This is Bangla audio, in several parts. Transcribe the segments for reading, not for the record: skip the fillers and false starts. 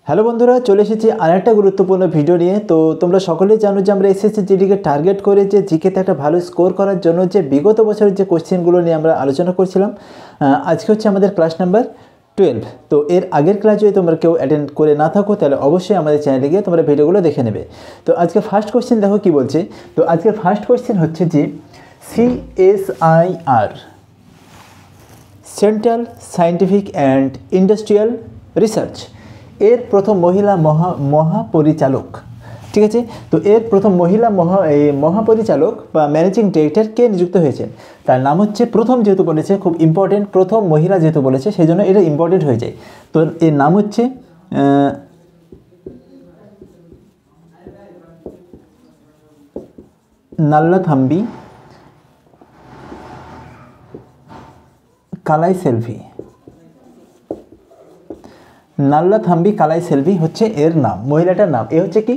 হ্যালো বন্ধুরা, চলে এসেছি আরেকটা গুরুত্বপূর্ণ ভিডিও নিয়ে। তো তোমরা সকলেই জানো যে আমরা এসএসসি জিডিকে টার্গেট করে যে জিকেতে একটা ভালো স্কোর করার জন্য যে বিগত বছরের যে কোশ্চেনগুলো নিয়ে আমরা আলোচনা করছিলাম। আজকে হচ্ছে আমাদের ক্লাস নাম্বার 12। তো এর আগের ক্লাস যদি তোমরা কেউ অ্যাটেন্ড করে না থাকো তাহলে অবশ্যই আমাদের চ্যানেলে গিয়ে তোমরা ভিডিওগুলো দেখে নেবে। তো আজকে ফার্স্ট কোশ্চেন দেখো কি বলছে। তো আজকের ফার্স্ট কোশ্চেন হচ্ছে যে CSIR, central scientific and industrial research, এর প্রথম মহিলা মহাপরিচালক, ঠিক আছে। তো এর প্রথম মহিলা মহাপরিচালক বা ম্যানেজিং ডিরেক্টর কে নিযুক্ত হয়েছেন? তার নাম হচ্ছে, প্রথম যেহেতু বলেছে খুব ইম্পর্টেন্ট, প্রথম মহিলা যেহেতু বলেছে সেই জন্য এটা ইম্পর্টেন্ট হয়ে যায়। তো এর নাম হচ্ছে নাল্লাথাম্বি কালাইসেলভি। নাল্লাথাম্বি কালাইসেলভি হচ্ছে এর নাম, মহিলাটার নাম। এ হচ্ছে কি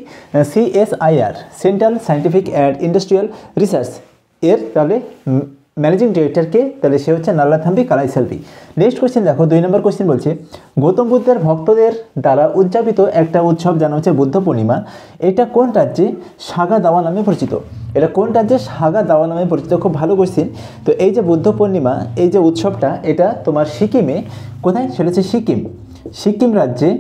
CSIR, central scientific and industrial research, এর তাহলে ম্যানেজিং ডিরেক্টরকে, তাহলে সে হচ্ছে নাল্লাথাম্বি কালাইসেলভি। নেক্সট কোশ্চেন দেখো, 2 নম্বর কোশ্চেন বলছে, গৌতম বুদ্ধের ভক্তদের দ্বারা উদযাপিত একটা উৎসব জানা হচ্ছে বুদ্ধ পূর্ণিমা। এটা কোন রাজ্যে সাগা দাওয়া নামে পরিচিত? এটা কোন রাজ্যে সাগা দাওয়া নামে পরিচিত? খুব ভালো কোশ্চেন। তো এই যে বুদ্ধ পূর্ণিমা, এই যে উৎসবটা, এটা তোমার সিকিমে, কোথায়? সেটা হচ্ছে সিকিম রাজ্যে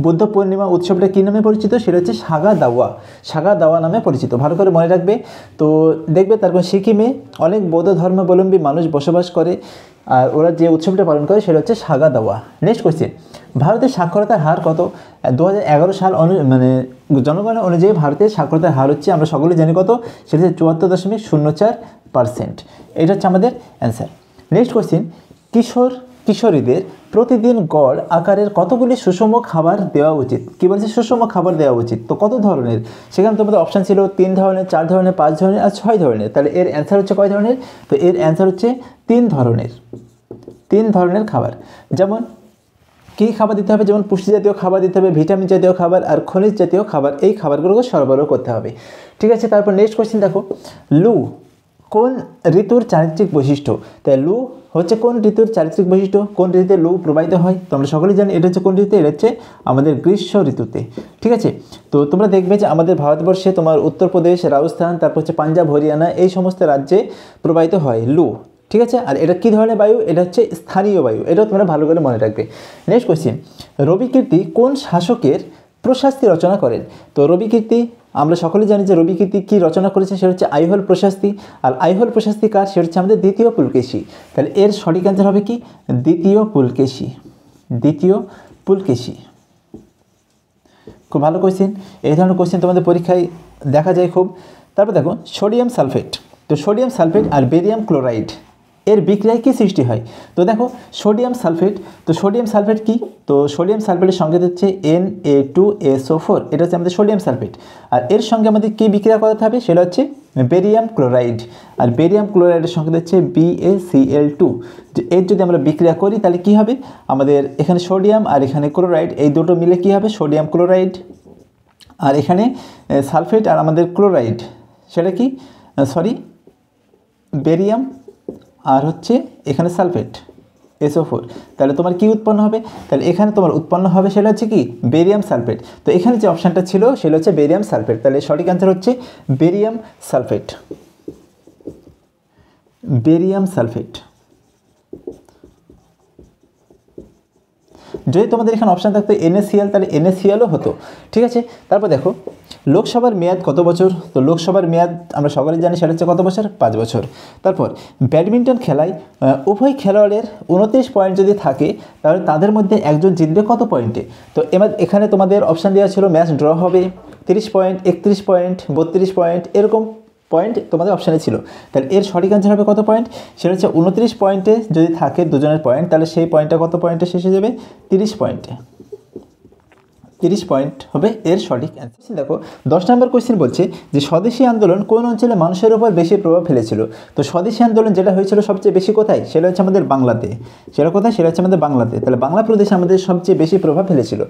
বুদ্ধ পূর্ণিমা উৎসবটা কী নামে পরিচিত? সেটা হচ্ছে সাগা দাওয়া নামে পরিচিত। ভালো করে মনে রাখবে। তো দেখবে তারপর সিকিমে অনেক বৌদ্ধ ধর্মাবলম্বী মানুষ বসবাস করে, আর ওরা যে উৎসবটা পালন করে সেটা হচ্ছে সাগা দাওয়া। নেক্সট কোশ্চেন, ভারতের সাক্ষরতার হার কত? 2011 সাল জনগণনা অনুযায়ী ভারতের সাক্ষরতার হার হচ্ছে, আমরা সকলে জানি কত, সেটা হচ্ছে 74.04%। এটা হচ্ছে আমাদের অ্যান্সার। নেক্সট কোশ্চেন, কিশোরীদের প্রতিদিন গড় আকারের কতগুলি সুষম খাবার দেওয়া উচিত? কি বলছে? সুষম খাবার দেওয়া উচিত। তো কত ধরনের? সেখানে তোমাদের অপশান ছিল 3 ধরনের, 4 ধরনের, 5 ধরনের আর 6 ধরনের। তাহলে এর অ্যান্সার হচ্ছে কয় ধরনের? তো এর অ্যান্সার হচ্ছে 3 ধরনের খাবার। যেমন কী খাবার দিতে হবে? যেমন পুষ্টি জাতীয় খাবার দিতে হবে, ভিটামিন জাতীয় খাবার আর খনিজ জাতীয় খাবার, এই খাবারগুলোকে সরবরাহ করতে হবে, ঠিক আছে। তারপর নেক্সট কোয়েশ্চেন দেখো, লু কোন ঋতুর চারিত্রিক বৈশিষ্ট্য? তাই লু হচ্ছে কোন ঋতুর চারিত্রিক বৈশিষ্ট্য? কোন ঋতুতে লু প্রবাহিত হয়? তো আমরা সকলেই জানি এটা হচ্ছে কোন ঋতুতে, এটা হচ্ছে আমাদের গ্রীষ্ম ঋতুতে, ঠিক আছে। তো তোমরা দেখবে যে আমাদের ভারতবর্ষে তোমার উত্তরপ্রদেশ, রাজস্থান, তারপর হচ্ছে পাঞ্জাব, হরিয়ানা, এই সমস্ত রাজ্যে প্রবাহিত হয় লু, ঠিক আছে। আর এটা কী ধরনের বায়ু? এটা হচ্ছে স্থানীয় বায়ু, এটাও তোমরা ভালো করে মনে রাখবে। নেক্সট কোয়েশ্চেন, রবিকীর্তি কোন শাসকের প্রশস্তি রচনা করেন? তো রবিকীর্তি, আমরা সকলেই জানি যে রবিকীর্তি কী রচনা করেছে, সেটা হচ্ছে আইহোল প্রশস্তি। আর আইহোল প্রশস্তি কার? সেটা হচ্ছে আমাদের দ্বিতীয় পুলকেশী। তাহলে এর সঠিক অ্যান্সার হবে কি? দ্বিতীয় পুলকেশী। খুব ভালো কোয়েশ্চেন, এই ধরনের কোয়েশ্চেন তোমাদের পরীক্ষায় দেখা যায় খুব। তারপর দেখো সোডিয়াম সালফেট। তো সোডিয়াম সালফেট আর বেরিয়াম ক্লোরাইড এর বিক্রিয়ায় কী সৃষ্টি হয়? তো দেখো সোডিয়াম সালফেট, তো সোডিয়াম সালফেট কি? তো সোডিয়াম সালফেটের সংকেত হচ্ছে Na2SO4, এটা হচ্ছে আমাদের সোডিয়াম সালফেট। আর এর সঙ্গে আমাদের কী বিক্রিয়া করাতে হবে? সেটা হচ্ছে বেরিয়াম ক্লোরাইড, আর বেরিয়াম ক্লোরাইডের সংকেত হচ্ছে BaCl2। যে এর যদি আমরা বিক্রিয়া করি তাহলে কী হবে? আমাদের এখানে সোডিয়াম আর এখানে ক্লোরাইড, এই দুটো মিলে কী হবে? Sodium chloride. আর এখানে সালফেট আর আমাদের ক্লোরাইড, সেটা কি? বেরিয়াম, আর হচ্ছে এখানে সালফেট SO4। তাহলে তোমার কি উৎপন্ন হবে? তাহলে এখানে তোমার উৎপন্ন হবে সেটা হচ্ছে কি? Barium sulphate. তো এখানে যে অপশানটা ছিল সেটা হচ্ছে বেরিয়াম সালফেট। তাহলে সঠিক অ্যান্সার হচ্ছে বেরিয়াম সালফেট। যদি তোমাদের এখানে অপশান থাকতো NaCl, তাহলে NaClও হতো, ঠিক আছে। তারপর দেখো লোকসভার মেয়াদ কত বছর? তো লোকসভার মেয়াদ আমরা সকলেই জানি সেটা হচ্ছে কত বছর? 5 বছর। তারপর ব্যাডমিন্টন খেলায় উভয় খেলোয়াড়ের 29 পয়েন্ট যদি থাকে তাহলে তাদের মধ্যে একজন জিতবে কত পয়েন্টে? তো এখানে তোমাদের অপশান দেওয়া ছিল ম্যাচ ড্র হবে, 30 পয়েন্ট, 31 পয়েন্ট, 32 পয়েন্ট, এরকম পয়েন্ট তোমাদের অপশানে ছিল। তাহলে এর সঠিক অ্যান্সার হবে কত পয়েন্ট? সেটা হচ্ছে 29 পয়েন্টে যদি থাকে দুজনের পয়েন্ট, তাহলে সেই পয়েন্টটা কত পয়েন্টে শেষ হয়ে যাবে? 30 পয়েন্টে। 30 পয়েন্ট হবে এর সঠিক অ্যান্সার। দেখো 10 নম্বর কোয়েশ্চেন বলছে যে স্বদেশী আন্দোলন কোন অঞ্চলে মানুষের উপর বেশি প্রভাব ফেলেছিল? তো স্বদেশী আন্দোলন যেটা হয়েছিল সবচেয়ে বেশি কোথায়? সেটা হচ্ছে আমাদের বাংলাতে। সেটা কোথায়? সেটা হচ্ছে আমাদের বাংলাতে। তাহলে বাংলা প্রদেশে আমাদের সবচেয়ে বেশি প্রভাব ফেলেছিল।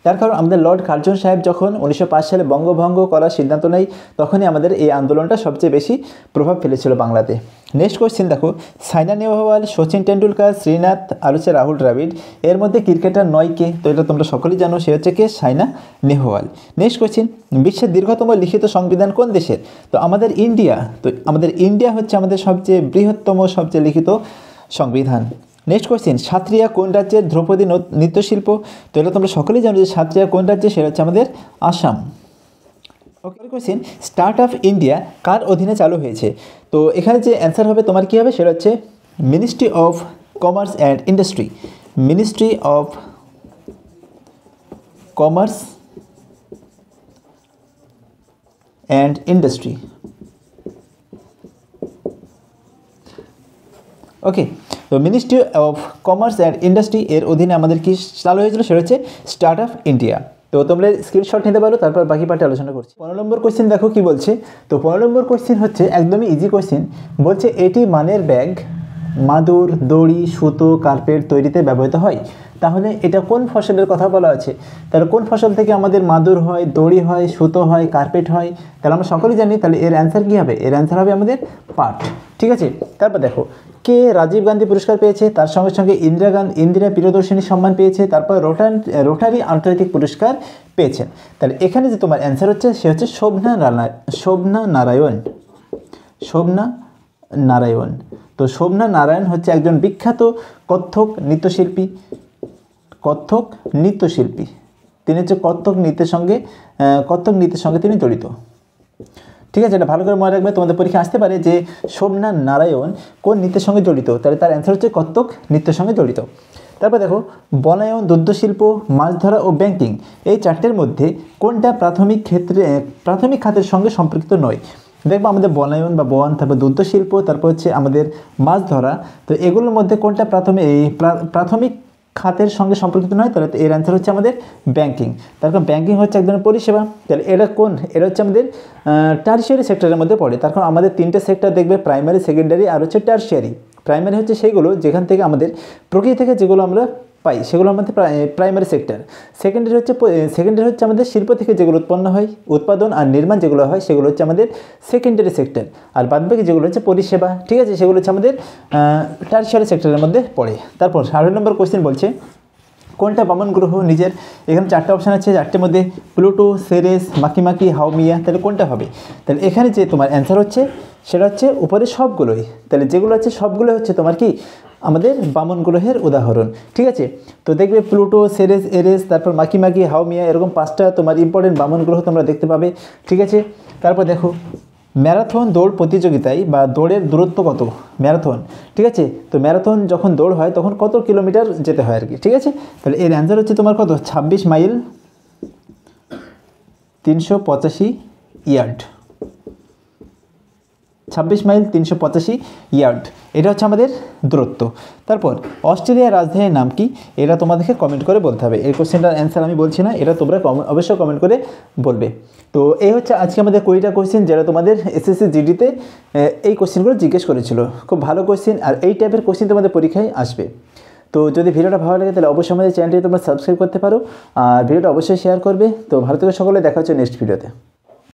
তার কারণ আমাদের লর্ড কার্জন সাহেব যখন 1905 সালে বঙ্গভঙ্গ করার সিদ্ধান্ত নেয়, তখনই আমাদের এই আন্দোলনটা সবচেয়ে বেশি প্রভাব ফেলেছিল বাংলাতে। নেক্সট কোয়েশ্চেন দেখো, সাইনা নেহওয়াল, সচিন টেন্ডুলকার, শ্রীনাথ আর হচ্ছে রাহুল দ্রাবিড়, এর মধ্যে ক্রিকেটার নয় কে? তো এটা তোমরা সকলেই জানো, সে হচ্ছে কে? সাইনা নেহওয়াল। নেক্সট কোয়েশ্চেন, বিশ্বের দীর্ঘতম লিখিত সংবিধান কোন দেশের? তো আমাদের ইন্ডিয়া। তো আমাদের ইন্ডিয়া হচ্ছে আমাদের সবচেয়ে বৃহত্তম, সবচেয়ে লিখিত সংবিধান। নেক্সট কোয়েশ্চেন, সাত্রিয়া কোন রাজ্যের ধ্রুপদী নৃত্যশিল্প? তো এটা তোমরা সকলেই জানো যে সাত্রিয়া কোন রাজ্যে, সেটা হচ্ছে আমাদের আসাম। ওকে, কোয়েশ্চেন, স্টার্ট আপ ইন্ডিয়া কার অধীনে চালু হয়েছে? তো এখানে যে অ্যান্সার হবে তোমার কী হবে, সেটা হচ্ছে ministry of commerce and industry. Ministry of commerce and industry. Okay, তো ministry of commerce and industry এর অধীনে আমাদের কি চালু হয়েছিল, সেটা হচ্ছে স্টার্ট আপ ইন্ডিয়া। তো তোমরা স্ক্রিনশট নিতে পারো, তারপর বাকি পার্টে আলোচনা করছি। 15 নম্বর কোয়েশ্চেন দেখো কি বলছে। তো 15 নম্বর কোয়েশ্চেন হচ্ছে একদমই ইজি কোয়েশ্চেন। বলছে এটি মানের ব্যাগ মাদুর, দড়ি, সুতো, কার্পেট তৈরিতে ব্যবহৃত হয়। তাহলে এটা কোন ফসলের কথা বলা আছে? তাহলে কোন ফসল থেকে আমাদের মাদুর হয়, দড়ি হয়, সুতো হয়, কার্পেট হয়? তাহলে আমরা সকলেই জানি, তাহলে এর অ্যান্সার কী হবে? এর অ্যান্সার হবে আমাদের পাট। ঠিক আছে, তারপর দেখো কে রাজীব গান্ধী পুরস্কার পেয়েছে, তার সঙ্গে সঙ্গে ইন্দিরা প্রিয়দর্শিনী সম্মান পেয়েছে, তারপর রোটারি আন্তর্জাতিক পুরস্কার পেয়েছেন। তাহলে এখানে যে তোমার অ্যান্সার হচ্ছে, সে হচ্ছে শোভনা নারায়ণ। তো শোভনা নারায়ণ হচ্ছে একজন বিখ্যাত কত্থক নৃত্যশিল্পী। তিনি হচ্ছে কত্থক নৃত্যের সঙ্গে তিনি জড়িত। ঠিক আছে, এটা ভালো করে মনে রাখবে, তোমাদের পরীক্ষা আসতে পারে যে শোভনা নারায়ণ কোন নৃত্যের সঙ্গে জড়িত, তাহলে তার অ্যান্সার হচ্ছে কত্থক নৃত্যের সঙ্গে জড়িত। তারপর দেখো, বনায়ন, দুগ্ধশিল্প, মাছ ধরা ও ব্যাংকিং, এই চারটের মধ্যে কোনটা প্রাথমিক খাতের সঙ্গে সম্পৃক্ত নয়? দেখবো আমাদের বনায়ন বা বন, তারপর দুগ্ধশিল্প, তারপর হচ্ছে আমাদের মাছ ধরা, তো এগুলোর মধ্যে কোনটা প্রাথমিক খাতের সঙ্গে সম্পর্কিত নয়? তাহলে এর অ্যান্সার হচ্ছে আমাদের ব্যাংকিং। তারপর ব্যাংকিং হচ্ছে এক ধরনের পরিষেবা। তাহলে এটা হচ্ছে আমাদের টারশিয়ারি সেক্টরের মধ্যে পড়ে। তার কারণ আমাদের তিনটে সেক্টর দেখবে, প্রাইমারি, সেকেন্ডারি আর হচ্ছে টারশিয়ারি। প্রাইমারি হচ্ছে সেইগুলো যেখান থেকে আমাদের প্রকৃতি থেকে যেগুলো আমরা পাই, সেগুলো আমাদের প্রাইমারি সেক্টর। সেকেন্ডারি হচ্ছে আমাদের শিল্প থেকে যেগুলো উৎপাদন আর নির্মাণ যেগুলো হয়, সেগুলো হচ্ছে আমাদের সেকেন্ডারি সেক্টর। আর বাদবাকি যেগুলো হচ্ছে পরিষেবা, ঠিক আছে, সেগুলো হচ্ছে আমাদের টারশিয়ারি সেক্টরের মধ্যে পড়ে। তারপর 18 নম্বর কোয়েশ্চেন বলছে কোনটা বামন গ্রহ নিজের? এখানে চারটে অপশান আছে, চারটের মধ্যে প্লুটো, সেরেস, মাকিমাকি, হাউমিয়া, তাহলে কোনটা হবে? তাহলে এখানে যে তোমার অ্যান্সার হচ্ছে, সেটা হচ্ছে উপরে সবগুলোই। তাহলে যেগুলো আছে সবগুলো হচ্ছে তোমার কি আমাদের বামন গ্রহের উদাহরণ। ঠিক আছে, তো দেখবে প্লুটো, সেরেস, এরেস, তারপর মাকিমাকি, হাউমিয়া, এরকম 5টা তোমার ইম্পর্টেন্ট বামন গ্রহ তোমরা দেখতে পাবে। ঠিক আছে, তারপর দেখো ম্যারাথন দৌড় প্রতিযোগিতায় বা দৌড়ের দূরত্ব কত? ম্যারাথন, ঠিক আছে, তো ম্যারাথন যখন দৌড় হয় তখন কত কিলোমিটার যেতে হয় আর কি। ঠিক আছে, তাহলে এর অ্যান্সার হচ্ছে তোমার কত? 26 মাইল 385 ইয়ার্ড। 26 মাইল 385 ইয়ার্ড, এটা হচ্ছে আমাদের দূরত্ব। তারপর অস্ট্রেলিয়ার রাজধানীর নাম কি? এটা তোমাদেরকে কমেন্ট করে বলতে হবে। এই কোশ্চেনটার অ্যান্সার আমি বলছি না, এটা তোমরা অবশ্যই কমেন্ট করে বলবে। তো এই হচ্ছে আজকে আমাদের 20টা কোশ্চেন, যেটা তোমাদের এসএসসি জিডিতে এই কোশ্চেনগুলো জিজ্ঞেস করেছিল। খুব ভালো কোশ্চেন, আর এই টাইপের কোশ্চেন তোমাদের পরীক্ষায় আসবে। তো যদি ভিডিওটা ভালো লাগে তাহলে অবশ্যই আমাদের চ্যানেলটি তোমরা সাবস্ক্রাইব করতে পারো, আর ভিডিওটা অবশ্যই শেয়ার করবে। তো ভালো থেকে সকলে দেখা হচ্ছে নেক্সট ভিডিওতে।